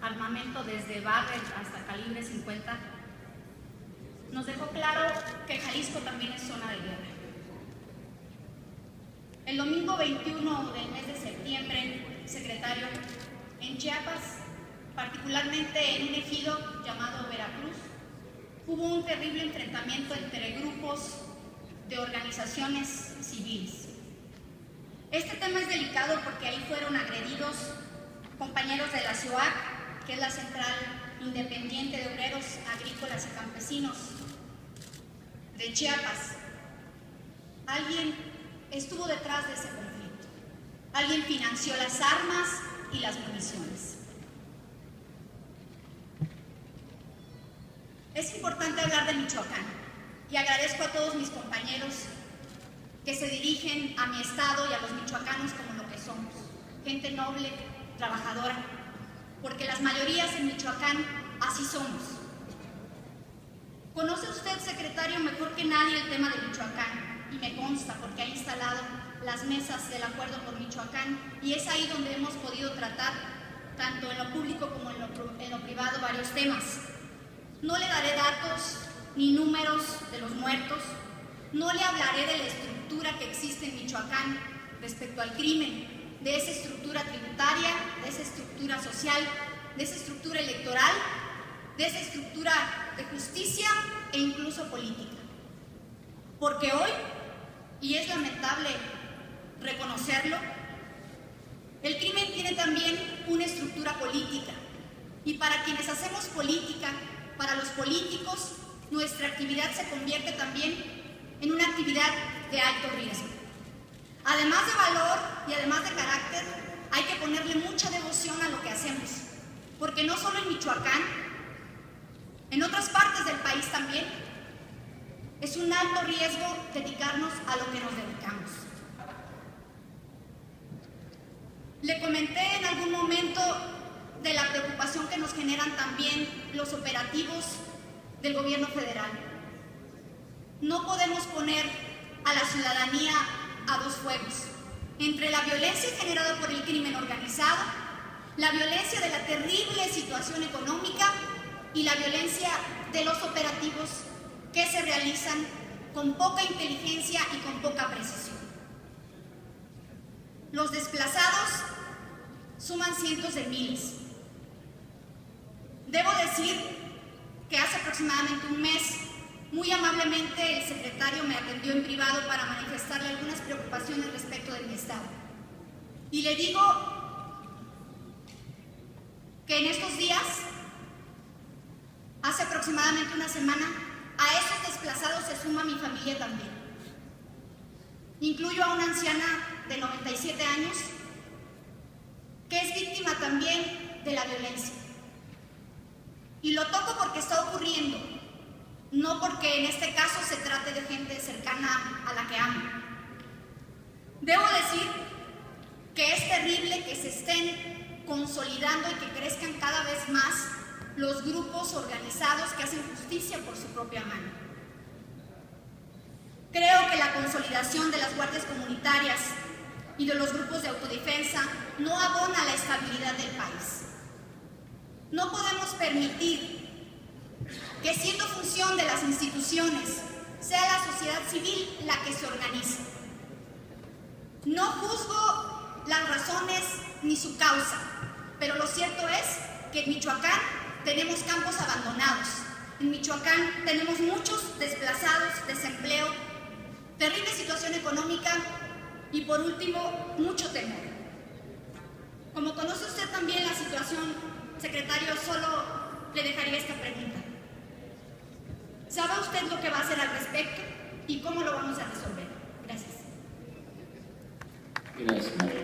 armamento desde Barrett hasta calibre 50, nos dejó claro que Jalisco también es zona de guerra. El domingo 21 del mes de septiembre, secretario, en Chiapas, particularmente en un ejido llamado Veracruz, hubo un terrible enfrentamiento entre grupos de organizaciones civiles. Este tema es delicado porque ahí fueron agredidos compañeros de la CIOAC, que es la Central Independiente de Obreros Agrícolas y Campesinos de Chiapas. Alguien estuvo detrás de ese conflicto. Alguien financió las armas y las municiones. Es importante hablar de Michoacán y agradezco a todos mis compañeros que se dirigen a mi estado y a los michoacanos como lo que somos, gente noble, trabajadora, porque las mayorías en Michoacán así somos. ¿Conoce usted, secretario, mejor que nadie el tema de Michoacán? Y me consta porque ha instalado las mesas del acuerdo por Michoacán y es ahí donde hemos podido tratar, tanto en lo público como en lo privado, varios temas. No le daré datos ni números de los muertos, no le hablaré de la estructura que existe en Michoacán respecto al crimen, de esa estructura tributaria, de esa estructura social, de esa estructura electoral, de esa estructura de justicia e incluso política. Porque hoy, y es lamentable reconocerlo, el crimen tiene también una estructura política. Y para quienes hacemos política, para los políticos, nuestra actividad se convierte también en una actividad de alto riesgo. Además de valor y además de carácter, hay que ponerle mucha devoción a lo que hacemos, porque no solo en Michoacán, en otras partes del país también, es un alto riesgo dedicarnos a lo que nos dedicamos. Le comenté en algún momento de la preocupación que nos generan también los operativos del gobierno federal. No podemos poner a la ciudadanía a dos fuegos, entre la violencia generada por el crimen organizado, la violencia de la terrible situación económica y la violencia de los operativos que se realizan con poca inteligencia y con poca precisión. Los desplazados suman cientos de miles. Debo decir que hace aproximadamente un mes, muy amablemente, el secretario me atendió en privado para manifestarle algunas preocupaciones respecto de mi estado. Y le digo que en estos días, hace aproximadamente una semana, a esos desplazados se suma mi familia también. Incluyo a una anciana de 97 años que es víctima también de la violencia. Y lo toco porque está ocurriendo, no porque en este caso se trate de gente cercana a la que amo. Debo decir que es terrible que se estén consolidando y que crezcan cada vez más los grupos organizados que hacen justicia por su propia mano. Creo que la consolidación de las guardias comunitarias y de los grupos de autodefensa no abona la estabilidad del país. No podemos permitir que, siendo función de las instituciones, sea la sociedad civil la que se organice. No juzgo las razones ni su causa, pero lo cierto es que en Michoacán tenemos campos abandonados, en Michoacán tenemos muchos desplazados, desempleo, terrible situación económica y, por último, mucho temor. Como conoce usted también la situación, secretario, solo le dejaría esta pregunta. ¿Sabe usted lo que va a hacer al respecto y cómo lo vamos a resolver? Gracias. Gracias, María.